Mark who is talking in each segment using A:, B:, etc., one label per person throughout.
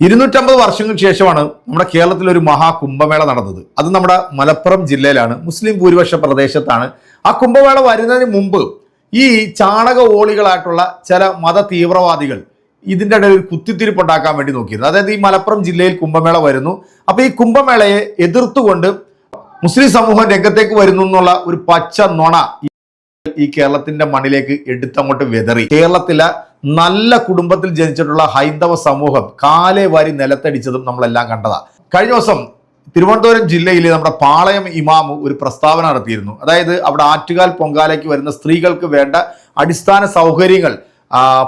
A: 250 വർഷങ്ങൾക്ക് ശേഷമാണ് നമ്മുടെ കേരളത്തിൽ ഒരു മഹാകുംഭമേള നടന്നത്. അത് നമ്മുടെ മലപ്പുറം ജില്ലയിലാണ്, മുസ്ലിം ഭൂരിപക്ഷ പ്രദേശത്താണ്. ആ കുംഭമേള വരുന്നതിന് മുമ്പ് ഈ ചാണക ഓളികളായിട്ടുള്ള ചില മത തീവ്രവാദികൾ ഇതിൻ്റെ ഇടയിൽ ഒരു കുത്തിത്തിരിപ്പുണ്ടാക്കാൻ വേണ്ടി നോക്കിയിരുന്നു. അതായത് ഈ മലപ്പുറം ജില്ലയിൽ കുംഭമേള വരുന്നു, അപ്പൊ ഈ കുംഭമേളയെ എതിർത്തുകൊണ്ട് മുസ്ലിം സമൂഹം രംഗത്തേക്ക് വരുന്നു എന്നുള്ള ഒരു പച്ച നുണ ഈ കേരളത്തിന്റെ മണ്ണിലേക്ക് എടുത്തങ്ങോട്ട് വെതറി. കേരളത്തിലെ നല്ല കുടുംബത്തിൽ ജനിച്ചിട്ടുള്ള ഹൈന്ദവ സമൂഹം കാലേ വാരി നിലത്തടിച്ചതും നമ്മളെല്ലാം കണ്ടതാ. കഴിഞ്ഞ ദിവസം തിരുവനന്തപുരം ജില്ലയിലെ നമ്മുടെ പാളയം ഇമാമ് ഒരു പ്രസ്താവന നടത്തിയിരുന്നു. അതായത് അവിടെ ആറ്റുകാൽ പൊങ്കാലയ്ക്ക് വരുന്ന സ്ത്രീകൾക്ക് വേണ്ട അടിസ്ഥാന സൗകര്യങ്ങൾ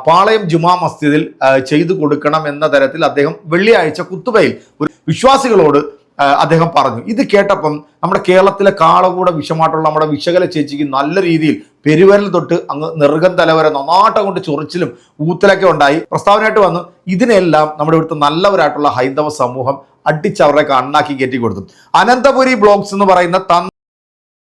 A: പാളയം ജുമാ മസ്ജിദിൽ ചെയ്തു കൊടുക്കണം എന്ന തരത്തിൽ അദ്ദേഹം വെള്ളിയാഴ്ച കുത്തുബയിൽ വിശ്വാസികളോട് അദ്ദേഹം പറഞ്ഞു. ഇത് കേട്ടപ്പം നമ്മുടെ കേരളത്തിലെ കാളകൂട വിഷമായിട്ടുള്ള നമ്മുടെ വിശകല ചേച്ചിക്ക് നല്ല രീതിയിൽ പെരുവരൽ തൊട്ട് അങ്ങ് നെറുകൻ തല വരെ നന്നാട്ടം കൊണ്ട് ചൊറിച്ചിലും ഊത്തലൊക്കെ ഉണ്ടായി. പ്രസ്താവനയായിട്ട് വന്നു. ഇതിനെല്ലാം നമ്മുടെ ഇവിടുത്തെ നല്ലവരായിട്ടുള്ള ഹൈന്ദവ സമൂഹം അടിച്ചവരുടെയൊക്കെ അണ്ണാക്കി കയറ്റി കൊടുത്തു. അനന്തപുരി ബ്ലോഗ്സ് എന്ന് പറയുന്ന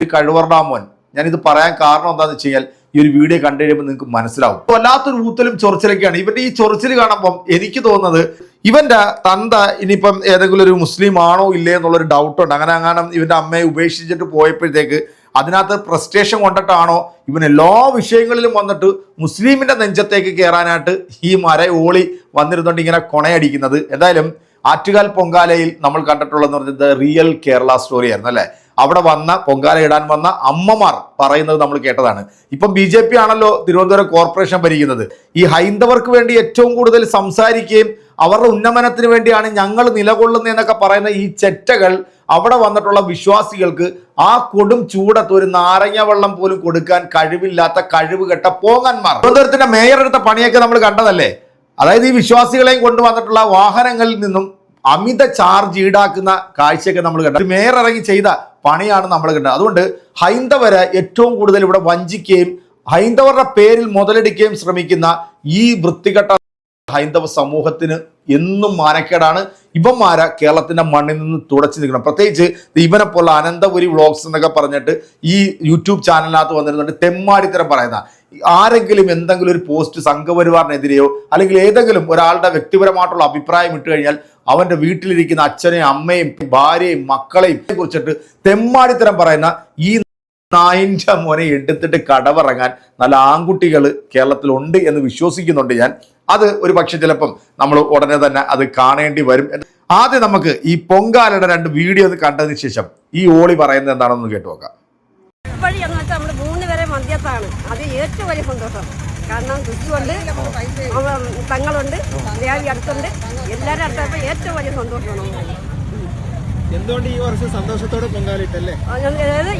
A: കഴിവറുടെ ഞാനിത് പറയാൻ കാരണം എന്താണെന്ന് വെച്ച് കഴിഞ്ഞാൽ ഈ ഒരു വീഡിയോ കണ്ടു കഴിയുമ്പോൾ നിങ്ങൾക്ക് മനസ്സിലാവും. വല്ലാത്തൊരു ഊത്തലും ചൊറിച്ചിലൊക്കെയാണ്. ഇവന്റെ ഈ ചൊറിച്ചിൽ കാണുമ്പം എനിക്ക് തോന്നുന്നത് ഇവന്റെ തന്ത ഇനിയിപ്പം ഏതെങ്കിലും ഒരു മുസ്ലിം ആണോ ഇല്ലേ എന്നുള്ളൊരു ഡൗട്ടുണ്ട്. അങ്ങനെ ഇവന്റെ അമ്മയെ ഉപേക്ഷിച്ചിട്ട് പോയപ്പോഴത്തേക്ക് അതിനകത്ത് ഫ്രസ്ട്രേഷൻ കൊണ്ടിട്ടാണോ ഇവൻ എല്ലാ വിഷയങ്ങളിലും വന്നിട്ട് മുസ്ലിമിന്റെ നെഞ്ചത്തേക്ക് കയറാനായിട്ട് ഈ ഓളി വന്നിരുന്നുകൊണ്ട് ഇങ്ങനെ കൊണയടിക്കുന്നത്. എന്തായാലും ആറ്റുകാൽ പൊങ്കാലയിൽ നമ്മൾ കണ്ടിട്ടുള്ളതെന്ന് പറഞ്ഞത് റിയൽ കേരള സ്റ്റോറി ആയിരുന്നു അല്ലെ. അവിടെ വന്ന പൊങ്കാല ഇടാൻ വന്ന അമ്മമാർ പറയുന്നത് നമ്മൾ കേട്ടതാണ്. ഇപ്പം BJP ആണല്ലോ തിരുവനന്തപുരം കോർപ്പറേഷൻ ഭരിക്കുന്നത്. ഈ ഹൈന്ദവർക്ക് വേണ്ടി ഏറ്റവും കൂടുതൽ സംസാരിക്കുകയും അവരുടെ ഉന്നമനത്തിന് വേണ്ടിയാണ് ഞങ്ങൾ നിലകൊള്ളുന്നതെന്നൊക്കെ പറയുന്ന ഈ ചെറ്റകൾ അവിടെ വന്നിട്ടുള്ള വിശ്വാസികൾക്ക് ആ കൊടും ചൂടത്ത് ഒരു നാരങ്ങ വെള്ളം പോലും കൊടുക്കാൻ കഴിവില്ലാത്ത കഴിവുകെട്ട പോങ്ങന്മാർ. തിരുവനന്തപുരത്തിന്റെ മേയർ എടുത്ത പണിയൊക്കെ നമ്മൾ കണ്ടതല്ലേ. അതായത് ഈ വിശ്വാസികളെയും കൊണ്ടുവന്നിട്ടുള്ള വാഹനങ്ങളിൽ നിന്നും അമിത ചാർജ് ഈടാക്കുന്ന കാഴ്ചയൊക്കെ നമ്മൾ കണ്ടു. മേയർ ഇറങ്ങി ചെയ്ത പണിയാണ് നമ്മൾ കണ്ടത്. അതുകൊണ്ട് ഹൈന്ദവരെ ഏറ്റവും കൂടുതൽ ഇവിടെ വഞ്ചിക്കുകയും ഹൈന്ദവരുടെ പേരിൽ മുതലെടുക്കുകയും ശ്രമിക്കുന്ന ഈ വൃത്തികെട്ട ഹൈന്ദവ സമൂഹത്തിന് എന്നും മാനക്കേടാണ്. ഇവന്മാരെ കേരളത്തിന്റെ മണ്ണിൽ നിന്ന് തുടച്ചു നിൽക്കണം. പ്രത്യേകിച്ച് ഇവനെ പോലെ അനന്തപുരി വ്ളോഗ്സ് എന്നൊക്കെ പറഞ്ഞിട്ട് ഈ യൂട്യൂബ് ചാനലിനകത്ത് വന്നിരുന്നുണ്ട് തെമ്മാടിത്തരം പറയുന്ന ആരെങ്കിലും എന്തെങ്കിലും ഒരു പോസ്റ്റ് സംഘപരിവാറിനെതിരെയോ അല്ലെങ്കിൽ ഏതെങ്കിലും ഒരാളുടെ വ്യക്തിപരമായിട്ടുള്ള അഭിപ്രായം ഇട്ട് കഴിഞ്ഞാൽ അവന്റെ വീട്ടിലിരിക്കുന്ന അച്ഛനെയും അമ്മയും ഭാര്യയും മക്കളെയും കുറിച്ചിട്ട് തെമ്മാടിത്തരം പറയുന്ന ഈ നായിൻ്റെ മോനെ എടുത്തിട്ട് കടവിറങ്ങാൻ നല്ല ആൺകുട്ടികൾ കേരളത്തിലുണ്ട് എന്ന് വിശ്വസിക്കുന്നുണ്ട് ഞാൻ. അത് ഒരു പക്ഷെ ചിലപ്പം നമ്മൾ ഉടനെ തന്നെ അത് കാണേണ്ടി വരും. ആദ്യം നമുക്ക് ഈ പൊങ്കാലയുടെ 2 വീഡിയോ കണ്ടതിന് ശേഷം ഈ ഓളി പറയുന്നത് എന്താണെന്ന് കേട്ടു നോക്കാം.
B: എന്ന് വെച്ചാൽ നമ്മൾ 3 വരെ മദ്യത്താണ്. അത് ഏറ്റവും വലിയ സന്തോഷം. കാരണം ദുഃഖമുണ്ട്, തങ്ങളുണ്ട്, ദേവി അടുത്തുണ്ട്, എല്ലാവരും അടുത്തപ്പോൾ ഏറ്റവും വലിയ സന്തോഷമാണ്.
C: എന്തുകൊണ്ട് ഈ വർഷം സന്തോഷത്തോടെ പൊങ്കാലിട്ടല്ലേ?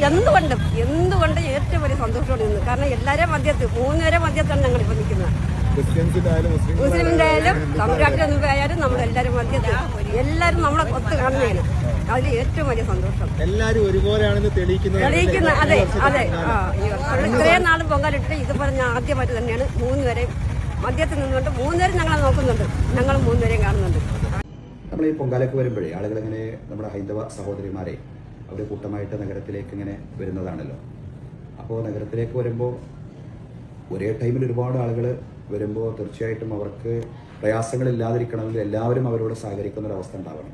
B: എന്തുകൊണ്ട് ഏറ്റവും വലിയ സന്തോഷത്തോടെ നിന്ന്. കാരണം എല്ലാവരും മദ്യത്ത് 3 വരെ മദ്യത്താണ് ഞങ്ങളിപ്പോൾ നിൽക്കുന്നത്. മുസ്ലിമിന്റെ ആയാലും തമിഴ്നാട്ടിൽ ആയാലും നമ്മളെല്ലാവരും മദ്യത്ത് എല്ലാവരും നമ്മളെ ഒത്ത് കാണുന്നതിന് അതിൽ ഏറ്റവും വലിയ സന്തോഷം.
C: എല്ലാവരും ഒരുപോലെയാണെന്ന് തെളിയിക്കുന്ന
B: അതെ അതെ. ഇത്രയും നാളും പൊങ്കാലിട്ട് ഇതുപോലെ ഞാൻ ആദ്യമായിട്ട് തന്നെയാണ് 3 വരെ മദ്യത്തിൽ നിന്നുകൊണ്ട് 3 വരെ ഞങ്ങളെ നോക്കുന്നുണ്ട്. ഞങ്ങൾ 3 വരെയും കാണുന്നുണ്ട്.
D: നമ്മൾ ഈ പൊങ്കാലയ്ക്ക് വരുമ്പോഴേ ആളുകളിങ്ങനെ നമ്മുടെ ഹൈന്ദവ സഹോദരിമാരെ അവർ കൂട്ടമായിട്ട് നഗരത്തിലേക്ക് ഇങ്ങനെ വരുന്നതാണല്ലോ. അപ്പോൾ നഗരത്തിലേക്ക് വരുമ്പോൾ ഒരേ ടൈമിൽ ഒരുപാട് ആളുകൾ വരുമ്പോൾ തീർച്ചയായിട്ടും അവർക്ക് പ്രയാസങ്ങളില്ലാതിരിക്കണമെങ്കിൽ എല്ലാവരും അവരോട് സഹകരിക്കുന്നൊരവസ്ഥ ഉണ്ടാവണം.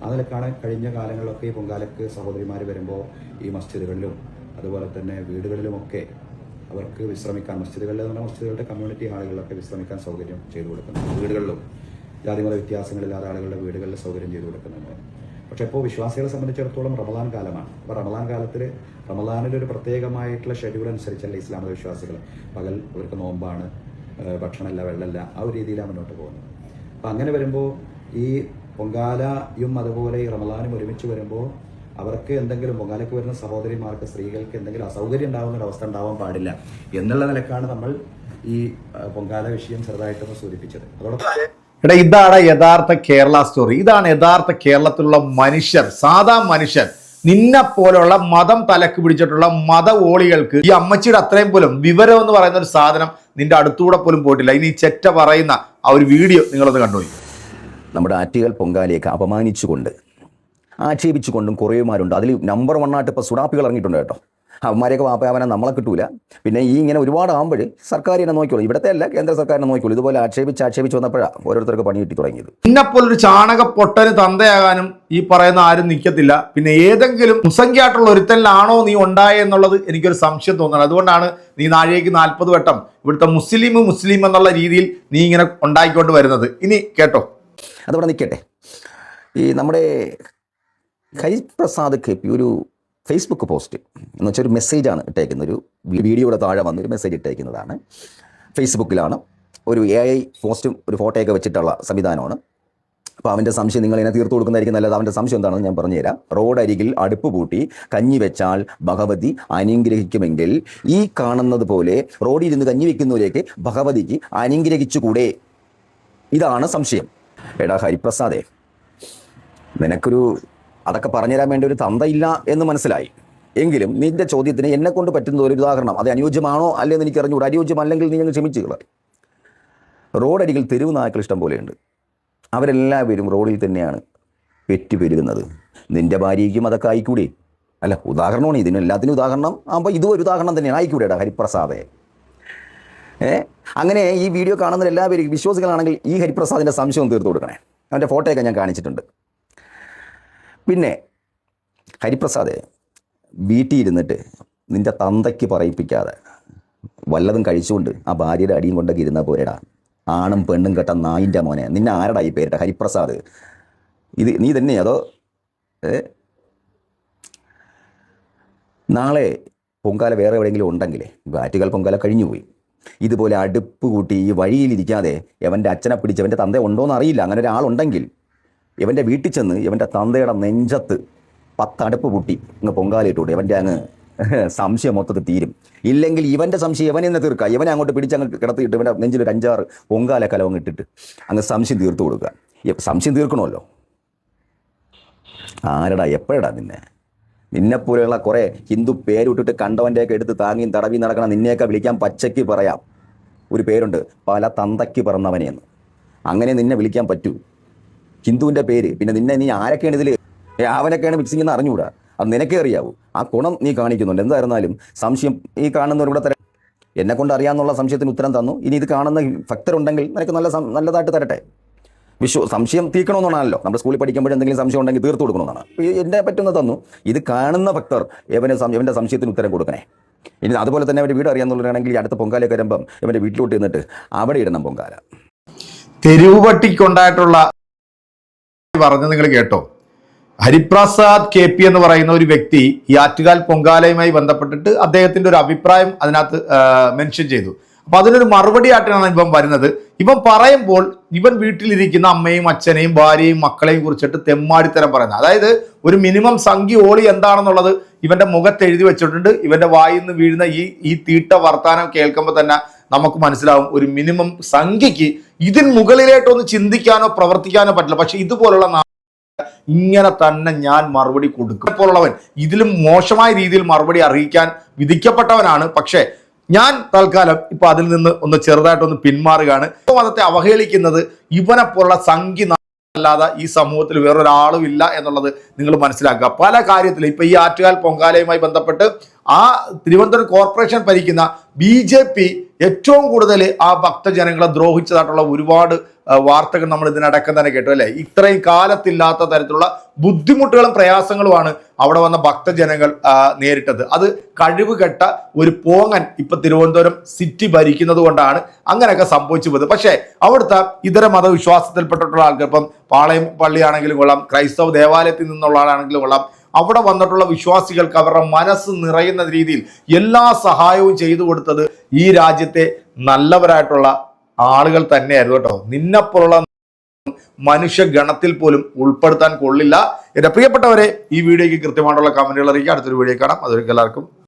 D: ആ നിലക്കാണ് കഴിഞ്ഞ കാലങ്ങളിലൊക്കെ ഈ പൊങ്കാലയ്ക്ക് സഹോദരിമാർ വരുമ്പോൾ ഈ മസ്ജിദുകളിലും അതുപോലെ തന്നെ വീടുകളിലുമൊക്കെ അവർക്ക് വിശ്രമിക്കാൻ മസ്ജിദുകളുടെ കമ്മ്യൂണിറ്റി ഹാളുകളിലൊക്കെ വിശ്രമിക്കാൻ സൗകര്യം ചെയ്തു കൊടുക്കുന്നുണ്ട്. വീടുകളിലും ജാതിമത വ്യത്യാസങ്ങളില്ലാതെ ആളുകളുടെ വീടുകളിൽ സൗകര്യം ചെയ്തു കൊടുക്കുന്നുണ്ട്. പക്ഷെ ഇപ്പോൾ വിശ്വാസികളെ സംബന്ധിച്ചിടത്തോളം റമദാൻ കാലമാണ്. അപ്പോൾ റമദാൻ കാലത്തിൽ റമദാനിലൊരു പ്രത്യേകമായിട്ടുള്ള ഷെഡ്യൂൾ അനുസരിച്ചല്ല ഇസ്ലാമിക വിശ്വാസികൾ പകൽ അവർക്ക് നോമ്പാണ്, ഭക്ഷണമല്ല, വെള്ളമല്ല, ആ ഒരു രീതിയിലാണ് മുന്നോട്ട് പോകുന്നത്. അപ്പം അങ്ങനെ വരുമ്പോൾ ഈ പൊങ്കാലയും അതുപോലെ ഈ റമദാനും ഒരുമിച്ച് വരുമ്പോൾ അവർക്ക് എന്തെങ്കിലും പൊങ്കാലയ്ക്ക് വരുന്ന സഹോദരിമാർക്ക് സ്ത്രീകൾക്ക് എന്തെങ്കിലും അസൗകര്യം ഉണ്ടാകുന്ന ഒരു അവസ്ഥ ഉണ്ടാവാൻ പാടില്ല എന്നുള്ള നിലക്കാണ് നമ്മൾ ഈ പൊങ്കാല വിഷയം ചെറുതായിട്ടൊന്ന് സൂചിപ്പിച്ചത്.
A: എടാ, ഇതാണ് യഥാർത്ഥ കേരള സ്റ്റോറി. ഇതാണ് യഥാർത്ഥ കേരളത്തിലുള്ള മനുഷ്യർ, സാധാ മനുഷ്യർ. നിന്നെ പോലുള്ള മതം തലക്ക് പിടിച്ചിട്ടുള്ള മത ഓളികൾക്ക് ഈ അമ്മച്ചിയുടെ അത്രയും പോലും വിവരം എന്ന് പറയുന്ന ഒരു സാധനം നിന്റെ അടുത്തൂടെ പോലും പോയിട്ടില്ല. ഇനി ചെറ്റ പറയുന്ന ആ ഒരു വീഡിയോ നിങ്ങളൊന്ന് കണ്ടുപോയി.
E: നമ്മുടെ ആറ്റുകാൽ പൊങ്കാലയൊക്കെ അപമാനിച്ചുകൊണ്ട് ആക്ഷേപിച്ചുകൊണ്ടും കുറേമാരുണ്ട്. അതിൽ നമ്പർ 1 ആയിട്ട് ഇപ്പോൾ സുഡാപ്പികൾ ഇറങ്ങിയിട്ടുണ്ട് കേട്ടോ. അവന്മാരെയൊക്കെ വാപ്പയാവാൻ നമ്മളെ കിട്ടൂല. പിന്നെ ഈ ഇങ്ങനെ ഒരുപാട് ആകുമ്പോൾ സർക്കാർ തന്നെ നോക്കിക്കോളൂ. ഇവിടുത്തെ അല്ല, കേന്ദ്ര സർക്കാരിനെ നോക്കിക്കോളൂ. ഇതുപോലെ ആക്ഷേപിച്ച് വന്നപ്പോഴാണ് ഓരോരുത്തർക്ക് പണി കിട്ടി തുടങ്ങിയത്.
A: ഇന്നപ്പോലൊരു ചാണക പൊട്ടന് തന്തയാകാനും ഈ പറയുന്ന ആരും നിൽക്കത്തില്ല. പിന്നെ ഏതെങ്കിലും മുസംഖ്യായിട്ടുള്ള ഒരുത്തനിലാണോ നീ ഉണ്ടായെന്നുള്ളത് എനിക്കൊരു സംശയം തോന്നുന്നത്. അതുകൊണ്ടാണ് നീ നാഴികയ്ക്ക് 40 വട്ടം ഇവിടുത്തെ മുസ്ലിം എന്നുള്ള രീതിയിൽ നീ ഇങ്ങനെ ഉണ്ടായിക്കൊണ്ട് വരുന്നത്. ഇനി കേട്ടോ,
E: അതവിടെ നിൽക്കട്ടെ. ഈ നമ്മുടെ ഹരിപ്രസാദ് KP ഒരു ഫേസ്ബുക്ക് പോസ്റ്റ് എന്ന് വെച്ചാൽ ഒരു മെസ്സേജാണ് ഇട്ടേക്കുന്നത്. ഒരു വീഡിയോയുടെ താഴെ വന്നൊരു മെസ്സേജ് ഇട്ടേക്കുന്നതാണ്. ഫേസ്ബുക്കിലാണ് ഒരു AI പോസ്റ്റും ഒരു ഫോട്ടോയൊക്കെ വെച്ചിട്ടുള്ള സംവിധാനമാണ്. അപ്പോൾ അവൻ്റെ സംശയം നിങ്ങളിങ്ങനെ തീർത്തു കൊടുക്കുന്നതായിരിക്കും നല്ലത്. അവൻ്റെ സംശയം എന്താണെന്ന് ഞാൻ പറഞ്ഞുതരാം. റോഡരികിൽ അടുപ്പ് പൂട്ടി കഞ്ഞി വെച്ചാൽ ഭഗവതി അനുഗ്രഹിക്കുമെങ്കിൽ ഈ കാണുന്നത് പോലെ റോഡിൽ ഇരുന്ന് കഞ്ഞി വെക്കുന്നവരേക്ക് ഭഗവതിക്ക് അനുഗ്രഹിച്ചുകൂടെ? ഇതാണ് സംശയം. എടാ ഹരിപ്രസാദേ, നിനക്കൊരു അതൊക്കെ പറഞ്ഞുതരാൻ വേണ്ടി ഒരു തന്തയില്ല എന്ന് മനസ്സിലായി. എങ്കിലും നിന്റെ ചോദ്യത്തിന് എന്നെ കൊണ്ട് പറ്റുന്ന ഒരു ഉദാഹരണം, അത് അനുയോജ്യമാണോ അല്ലെന്ന് എനിക്ക് അറിഞ്ഞുകൂടാ. അനുയോജ്യമല്ലെങ്കിൽ നീ അങ്ങ് ക്ഷമിച്ചുകള. റോഡരികിൽ തെരുവ് നായ്ക്കൾ ഇഷ്ടം പോലെയുണ്ട്. അവരെല്ലാവരും റോഡിൽ തന്നെയാണ് പെറ്റുപെരുകുന്നത്. നിന്റെ ഭാര്യയ്ക്കും അതൊക്കെ ആയിക്കൂടെ? അല്ല, ഉദാഹരണമാണ് ഇതിന്. എല്ലാത്തിനും ഉദാഹരണം ആകുമ്പോൾ ഇതും ഒരു ഉദാഹരണം തന്നെയാണ്. ആയിക്കൂടെടാ ഹരിപ്രസാദേ. അങ്ങനെ ഈ വീഡിയോ കാണുന്ന എല്ലാവരും വിശ്വാസികളാണെങ്കിൽ ഈ ഹരിപ്രസാദിൻ്റെ സംശയം തീർത്തു കൊടുക്കണേ. അവൻ്റെ ഫോട്ടോയൊക്കെ ഞാൻ കാണിച്ചിട്ടുണ്ട്. പിന്നെ ഹരിപ്രസാദേ, വീട്ടിൽ ഇരുന്നിട്ട് നിൻ്റെ തന്തയ്ക്ക് പറയിപ്പിക്കാതെ വല്ലതും കഴിച്ചുകൊണ്ട് ആ ഭാര്യയുടെ അടിയും കൊണ്ടൊക്കെ ഇരുന്നാൽ പോരെടാ. ആണും പെണ്ണും കെട്ട നായിൻ്റെ മോനെ, നിന്നെ ആരടാ ഈ പേരിട്ട ഹരിപ്രസാദ്? ഇത് നീ തന്നെ അതോ? നാളെ പൊങ്കാല വേറെ എവിടെയെങ്കിലും ഉണ്ടെങ്കിലേ, ആറ്റുകാൽ പൊങ്കാല കഴിഞ്ഞുപോയി, ഇതുപോലെ അടുപ്പ് കൂട്ടി ഈ വഴിയിലിരിക്കാതെ എവൻ്റെ അച്ഛനെ പിടിച്ച് എവൻ്റെ തന്ത ഉണ്ടോയെന്ന് അറിയില്ല, അങ്ങനെ ഒരാളുണ്ടെങ്കിൽ ഇവൻ്റെ വീട്ടിൽ ചെന്ന് ഇവൻ്റെ തന്തയുടെ നെഞ്ചത്ത് 10 അടുപ്പ് പൂട്ടി അങ്ങ് പൊങ്കാലയിട്ടൂടെ. ഇവൻ്റെ അങ്ങ് സംശയം മൊത്തത്തിൽ തീരും. ഇല്ലെങ്കിൽ ഇവൻ്റെ സംശയം ഇവനെ തന്നെ തീർക്കുക. ഇവനെ അങ്ങോട്ട് പിടിച്ചങ്ങ് കിടത്തിയിട്ട് ഇവൻ്റെ നെഞ്ചിൽ ഒരു 5-6 പൊങ്കാല കലവങ്ങ് ഇട്ടിട്ട് അങ്ങ് സംശയം തീർത്തു കൊടുക്കുക. സംശയം തീർക്കണമല്ലോ. ആരടാ എപ്പോഴടാ നിന്നെപ്പോലെയുള്ള കുറേ ഹിന്ദു പേരിട്ടിട്ട് കണ്ടവൻ്റെയൊക്കെ എടുത്ത് താങ്ങിയും തടവിയും നടക്കണം. നിന്നെയൊക്കെ വിളിക്കാൻ പച്ചയ്ക്ക് പറയാം. ഒരു പേരുണ്ട്, പല തന്തയ്ക്ക് പിറന്നവനെയെന്ന്. അങ്ങനെ നിന്നെ വിളിക്കാൻ പറ്റൂ. ഹിന്ദുവിൻ്റെ പേര്. പിന്നെ നീ ആരൊക്കെയാണ് ഇതിൽ? അവനൊക്കെയാണ് മിക്സിംഗ് എന്ന് അറിഞ്ഞുകൂടാ. അത് നിനക്കേ അറിയാവൂ. ആ ഗുണം നീ കാണിക്കുന്നുണ്ട്. എന്തായിരുന്നാലും സംശയം ഈ കാണുന്നവരിവിടെ തരാം. എന്നെക്കൊണ്ട് അറിയാമെന്നുള്ള സംശയത്തിന് ഉത്തരം തന്നു. ഇനി ഇത് കാണുന്ന ഭക്തരുണ്ടെങ്കിൽ നിനക്ക് നല്ലതായിട്ട് തരട്ടെ. സംശയം തീർക്കണമെന്നാണല്ലോ. നമ്മുടെ സ്കൂളിൽ പഠിക്കുമ്പോൾ എന്തെങ്കിലും സംശയം ഉണ്ടെങ്കിൽ തീർത്തു കൊടുക്കണമെന്നാണ്. എന്നെ പറ്റുന്ന തന്നു. ഇത് കാണുന്ന ഭക്തർ ഇവൻ്റെ സംശയത്തിന് ഉത്തരം കൊടുക്കണേ. ഇനി അതുപോലെ തന്നെ അവൻ്റെ വീട് അറിയാമെന്നുള്ളവരാണെങ്കിൽ അടുത്ത പൊങ്കാലയൊക്കെ വരുമ്പം ഇവൻ്റെ വീട്ടിലോട്ട് ഇരുന്നിട്ട് അവിടെ ഇടണം പൊങ്കാല.
A: തെരുവ് പട്ടിക്കുണ്ടായിട്ടുള്ള പറഞ്ഞ് നിങ്ങൾ കേട്ടോ. ഹരിപ്രസാദ് KP എന്ന് പറയുന്ന ഒരു വ്യക്തി ഈ ആറ്റുകാൽ പൊങ്കാലയുമായി ബന്ധപ്പെട്ടിട്ട് അദ്ദേഹത്തിന്റെ ഒരു അഭിപ്രായം അതിനകത്ത് മെൻഷൻ ചെയ്തു. അപ്പൊ അതിനൊരു മറുപടി ആയിട്ടാണ് ഇവൻ വരുന്നത്. ഇവൻ പറയുമ്പോൾ ഇവൻ വീട്ടിലിരിക്കുന്ന അമ്മയും അച്ഛനെയും ഭാര്യയും മക്കളെയും കുറിച്ചിട്ട് തെമ്മാടിത്തരം പറയുന്നത്. അതായത് ഒരു മിനിമം സംഖ്യ ഓളി എന്താണെന്നുള്ളത് ഇവന്റെ മുഖത്ത് എഴുതി വെച്ചിട്ടുണ്ട്. ഇവന്റെ വായിൽ നിന്ന് വീഴുന്ന ഈ തീട്ട വർത്താനം കേൾക്കുമ്പോൾ തന്നെ നമുക്ക് മനസ്സിലാവും ഒരു മിനിമം സംഖ്യക്ക് ഇതിന് മുകളിലേട്ടൊന്ന് ചിന്തിക്കാനോ പ്രവർത്തിക്കാനോ പറ്റില്ല. പക്ഷെ ഇതുപോലുള്ള ഇങ്ങനെ തന്നെ ഞാൻ മറുപടി കൊടുക്കും പോലുള്ളവൻ ഇതിലും മോശമായ രീതിയിൽ മറുപടി അറിയിക്കാൻ വിധിക്കപ്പെട്ടവനാണ്. പക്ഷേ ഞാൻ തൽക്കാലം ഇപ്പൊ അതിൽ നിന്ന് ഒന്ന് ചെറുതായിട്ടൊന്ന് പിന്മാറുകയാണ്. മതത്തെ അവഹേളിക്കുന്നത് ഇവനെ പോലുള്ള സംഖ്യ അല്ലാതെ ഈ സമൂഹത്തിൽ വേറൊരാളും ഇല്ല എന്നുള്ളത് നിങ്ങൾ മനസ്സിലാക്കുക. പല കാര്യത്തിലും ഇപ്പൊ ഈ ആറ്റുകാൽ പൊങ്കാലയുമായി ബന്ധപ്പെട്ട് ആ തിരുവനന്തപുരം കോർപ്പറേഷൻ ഭരിക്കുന്ന BJP ഏറ്റവും കൂടുതൽ ആ ഭക്തജനങ്ങളെ ദ്രോഹിച്ചതായിട്ടുള്ള ഒരുപാട് വാർത്തകൾ നമ്മൾ ഇതിനടക്കം തന്നെ കേട്ടു അല്ലേ. ഇത്രയും കാലത്തില്ലാത്ത തരത്തിലുള്ള ബുദ്ധിമുട്ടുകളും പ്രയാസങ്ങളുമാണ് അവിടെ വന്ന ഭക്തജനങ്ങൾ നേരിട്ടത്. അത് കഴിവുകെട്ട ഒരു പോങ്ങൻ ഇപ്പൊ തിരുവനന്തപുരം സിറ്റി ഭരിക്കുന്നത് കൊണ്ടാണ് അങ്ങനെയൊക്കെ സംഭവിച്ചു പോയത്. പക്ഷേ അവിടുത്തെ ഇതര മതവിശ്വാസത്തിൽപ്പെട്ടിട്ടുള്ള ആൾക്കാർ, ഇപ്പം പാളയം പള്ളിയാണെങ്കിലും കൊള്ളാം, ക്രൈസ്തവ ദേവാലയത്തിൽ നിന്നുള്ള ആളാണെങ്കിലും കൊള്ളാം, അവിടെ വന്നിട്ടുള്ള വിശ്വാസികൾക്ക് അവരുടെ മനസ്സ് നിറയുന്ന രീതിയിൽ എല്ലാ സഹായവും ചെയ്തു കൊടുത്തത് ഈ രാജ്യത്തെ നല്ലവരായിട്ടുള്ള ആളുകൾ തന്നെയായിരുന്നു കേട്ടോ. നിന്നെപ്പോലുള്ള മനുഷ്യഗണത്തിൽ പോലും ഉൾപ്പെടുത്താൻ കൊള്ളില്ല. എന്റെ പ്രിയപ്പെട്ടവരെ, ഈ വീഡിയോയ്ക്ക് കൃത്യമായിട്ടുള്ള കമന്റുകൾ അറിയിക്കുക. അടുത്തൊരു വീഡിയോ കാണാം. അതൊരു എല്ലാവർക്കും